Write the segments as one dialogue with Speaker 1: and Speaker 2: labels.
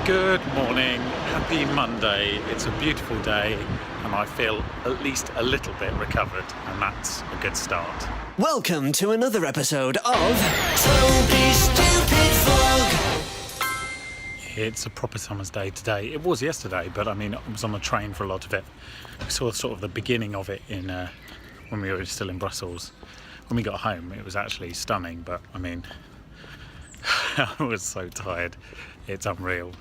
Speaker 1: Good morning, happy Monday. It's a beautiful day and I feel at least a little bit recovered, and that's a good start.
Speaker 2: Welcome to another episode of Toby Stupid Vlog.
Speaker 1: It's a proper summer's day today. It was yesterday, but I mean, I was on the train for a lot of it. We saw sort of the beginning of it in when we were still in Brussels. When we got home, it was actually stunning, but I mean, I was so tired. It's unreal.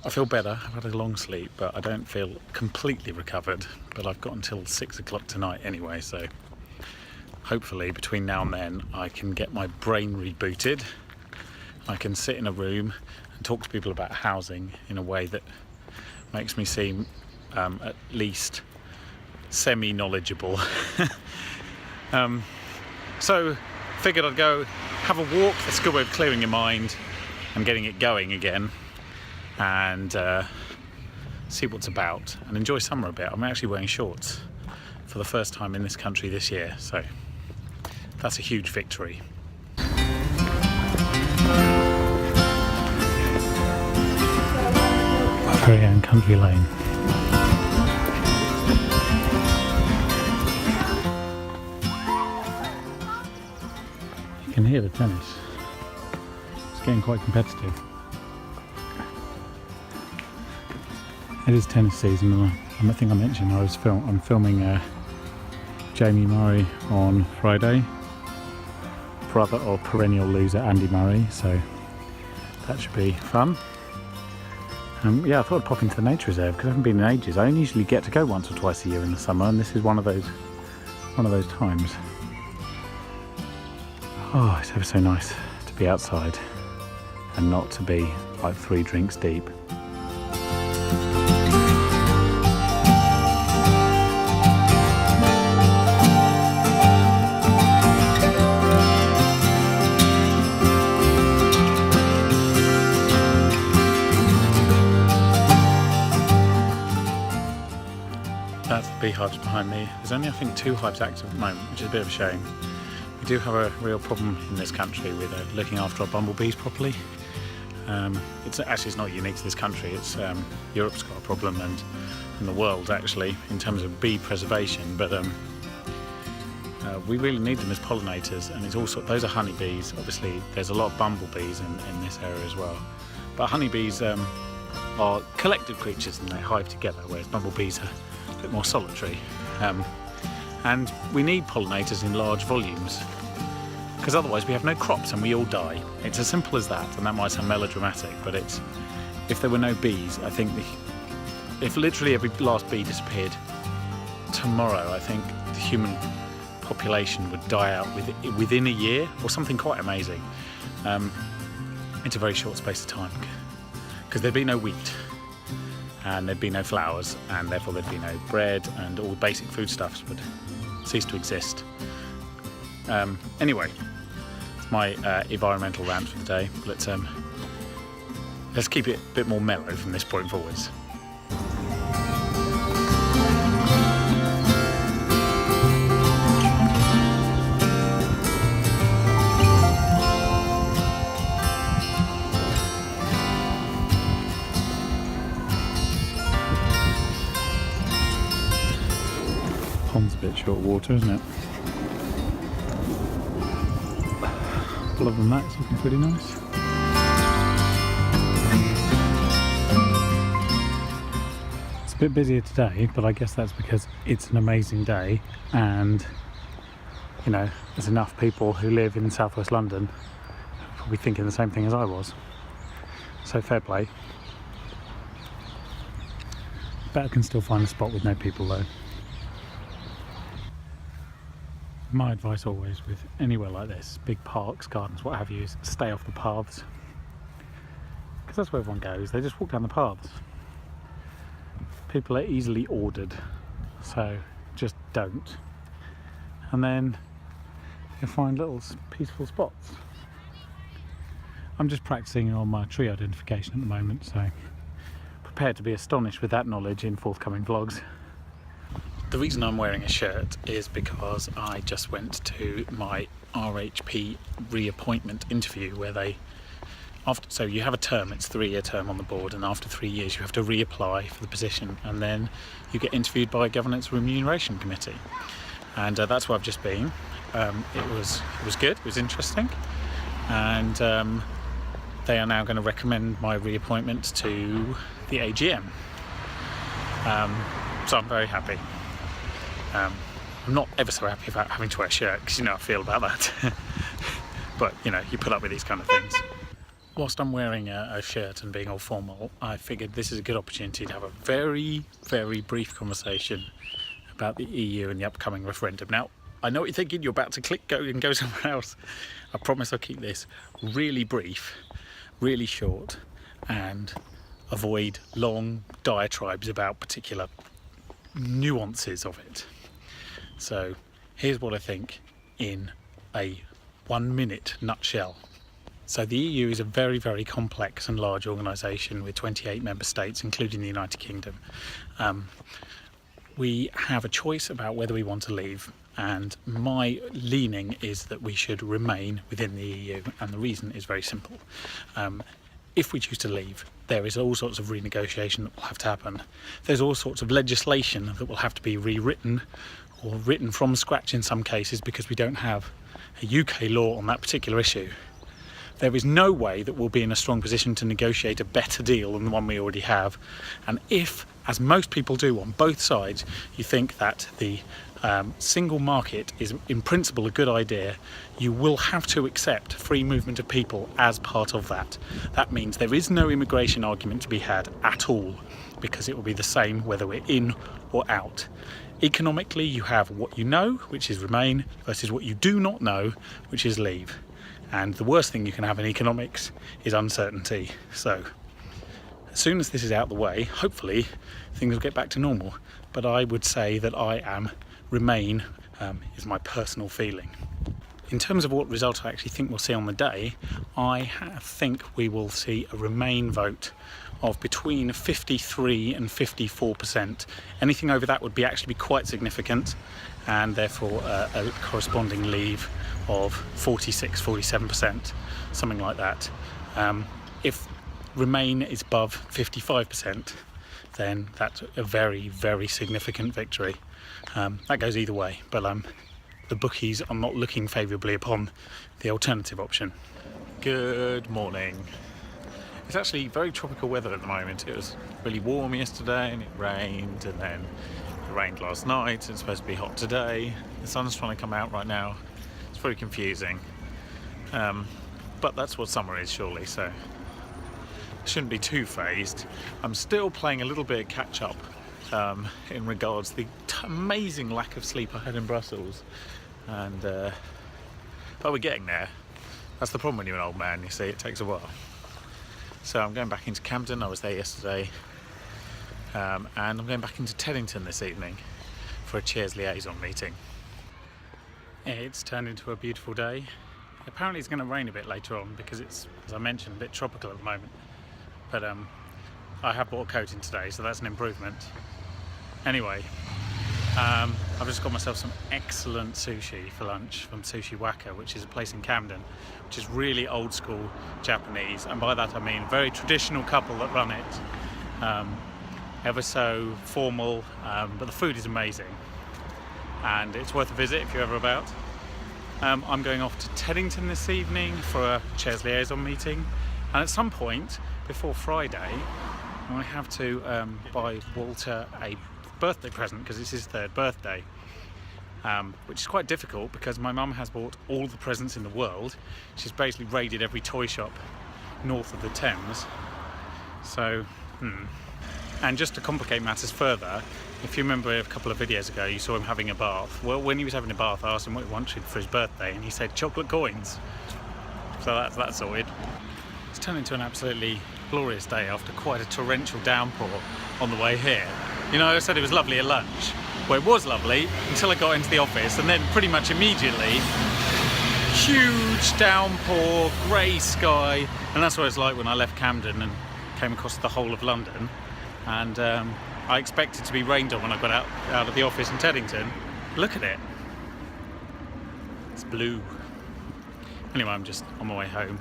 Speaker 1: I feel better. I've had a long sleep, but I don't feel completely recovered. But I've got until 6 o'clock tonight anyway, so hopefully between now and then I can get my brain rebooted. I can sit in a room and talk to people about housing in a way that makes me seem at least semi-knowledgeable. So figured I'd go have a walk. That's a good way of clearing your mind and getting it going again, and see what's about and enjoy summer a bit. I'm actually wearing shorts for the first time in this country this year, so that's a huge victory. Very Ann Country Lane. You can hear the tennis. It's getting quite competitive. It is tennis season, and I think I mentioned I'm filming Jamie Murray on Friday, brother of perennial loser Andy Murray, so that should be fun. Yeah, I thought I'd pop into the nature reserve because I haven't been in ages. I only usually get to go once or twice a year in the summer, and this is one of those times. Oh, it's ever so nice to be outside and not to be like 3 drinks deep. That's the beehives behind me. There's only, I think, 2 hives active at the moment, which is a bit of a shame. We do have a real problem in this country with looking after our bumblebees properly. It's not unique to this country. It's Europe's got a problem, and the world actually, in terms of bee preservation. But we really need them as pollinators, and it's also, those are honeybees. Obviously, there's a lot of bumblebees in this area as well. But honeybees are collective creatures and they hive together, whereas bumblebees are a bit more solitary. And we need pollinators in large volumes, because otherwise we have no crops and we all die. It's as simple as that, and that might sound melodramatic, but if there were no bees, I think if literally every last bee disappeared tomorrow, I think the human population would die out within a year, or something quite amazing. It's a very short space of time, because there'd be no wheat, and there'd be no flowers, and therefore there'd be no bread, and all basic foodstuffs would cease to exist. Anyway, it's my environmental rant for the day. Let's keep it a bit more mellow from this point forwards. Pond's a bit short of water, isn't it? Other than that, it's looking pretty nice. It's a bit busier today, but I guess that's because it's an amazing day, and you know, there's enough people who live in southwest London probably thinking the same thing as I was. So fair play. Bet I can still find a spot with no people though. My advice always with anywhere like this, big parks, gardens, what have you, is stay off the paths. Because that's where everyone goes, they just walk down the paths. People are easily ordered, so just don't. And then you'll find little peaceful spots. I'm just practicing on my tree identification at the moment, so prepared to be astonished with that knowledge in forthcoming vlogs. The reason I'm wearing a shirt is because I just went to my RHP reappointment interview, where they So you have a term, it's a 3-year term on the board, and after 3 years you have to reapply for the position, and then you get interviewed by a governance remuneration committee. And that's where I've just been. It was good, it was interesting, and they are now going to recommend my reappointment to the AGM. So I'm very happy. I'm not ever so happy about having to wear a shirt, because you know how I feel about that. But you know, you put up with these kind of things. Whilst I'm wearing a shirt and being all formal, I figured this is a good opportunity to have a very, very brief conversation about the EU and the upcoming referendum. Now, I know what you're thinking, you're about to click go and go somewhere else. I promise I'll keep this really brief, really short, and avoid long diatribes about particular nuances of it. So here's what I think in a 1-minute nutshell. So the EU is a very, very complex and large organisation with 28 member states, including the United Kingdom. We have a choice about whether we want to leave, and my leaning is that we should remain within the EU, and the reason is very simple. If we choose to leave, there is all sorts of renegotiation that will have to happen. There's all sorts of legislation that will have to be rewritten or written from scratch in some cases, because we don't have a UK law on that particular issue. There is no way that we'll be in a strong position to negotiate a better deal than the one we already have. And if, as most people do on both sides, you think that the single market is in principle a good idea, you will have to accept free movement of people as part of that. That means there is no immigration argument to be had at all, because it will be the same whether we're in or out. Economically, you have what you know, which is remain, versus what you do not know, which is leave. And the worst thing you can have in economics is uncertainty. So as soon as this is out the way, hopefully things will get back to normal. But I would say that remain is my personal feeling. In terms of what result I actually think we'll see on the day, I think we will see a Remain vote of between 53 and 54%. Anything over that would actually be quite significant, and therefore a corresponding Leave of 46, 47%, something like that. If Remain is above 55%, then that's a very, very significant victory. That goes either way, but the bookies are not looking favourably upon the alternative option. Good morning. It's actually very tropical weather at the moment. It was really warm yesterday and it rained, and then it rained last night. It's supposed to be hot today. The sun's trying to come out right now. It's very confusing. But that's what summer is, surely, so I shouldn't be too phased. I'm still playing a little bit of catch up in regards to the amazing lack of sleep I had in Brussels, and but we're getting there. That's the problem when you're an old man, you see, it takes a while. So I'm going back into Camden. I was there yesterday, and I'm going back into Teddington this evening for a Chairs Liaison meeting. It's turned into a beautiful day. Apparently it's going to rain a bit later on because it's, as I mentioned, a bit tropical at the moment, but I have bought a coat in today, so that's an improvement. Anyway, I've just got myself some excellent sushi for lunch from Sushi Waka, which is a place in Camden, which is really old school Japanese, and by that I mean very traditional couple that run it. Ever so formal, but the food is amazing, and it's worth a visit if you're ever about. I'm going off to Teddington this evening for a Chairs Liaison meeting, and at some point before Friday I have to buy Walter a birthday present because it's his 3rd birthday, which is quite difficult because my mum has bought all the presents in the world. She's basically raided every toy shop north of the Thames. So, and just to complicate matters further, if you remember a couple of videos ago you saw him having a bath. Well, when he was having a bath I asked him what he wanted for his birthday and he said chocolate coins. So that's sorted. It's turned into an absolutely glorious day after quite a torrential downpour on the way here. You know, I said it was lovely at lunch. Well, it was lovely until I got into the office, and then pretty much immediately, huge downpour, grey sky, and that's what it's like when I left Camden and came across the whole of London. And I expected to be rained on when I got out of the office in Teddington. Look at it. It's blue. Anyway, I'm just on my way home.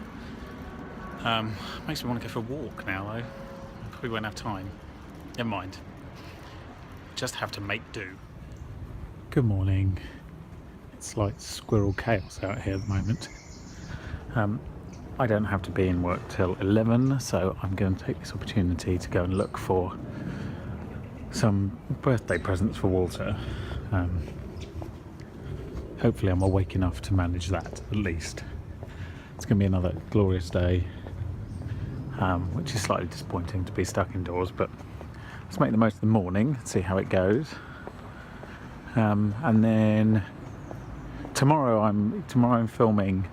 Speaker 1: Makes me want to go for a walk now though. Probably won't have time. Never mind. Just have to make do. Good morning. It's like squirrel chaos out here at the moment. I don't have to be in work till 11, so I'm going to take this opportunity to go and look for some birthday presents for Walter. Hopefully I'm awake enough to manage that, at least. It's going to be another glorious day, which is slightly disappointing to be stuck indoors, but let's make the most of the morning, see how it goes. And then tomorrow I'm filming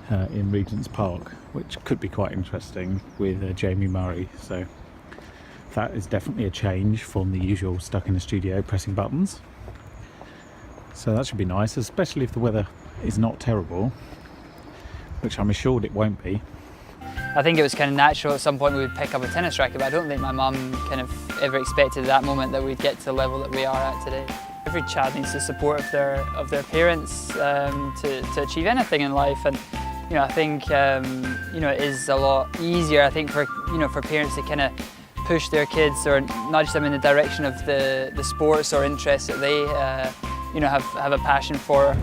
Speaker 1: in Regents Park, which could be quite interesting with Jamie Murray, so that is definitely a change from the usual stuck in the studio pressing buttons. So that should be nice, especially if the weather is not terrible, which I'm assured it won't be.
Speaker 3: I think it was kind of natural at some point we would pick up a tennis racket, but I don't think my mum kind of ever expected at that moment that we'd get to the level that we are at today. Every child needs the support of their parents to achieve anything in life, and I think it is a lot easier, I think, for parents to kind of push their kids or nudge them in the direction of the sports or interests that they have a passion for.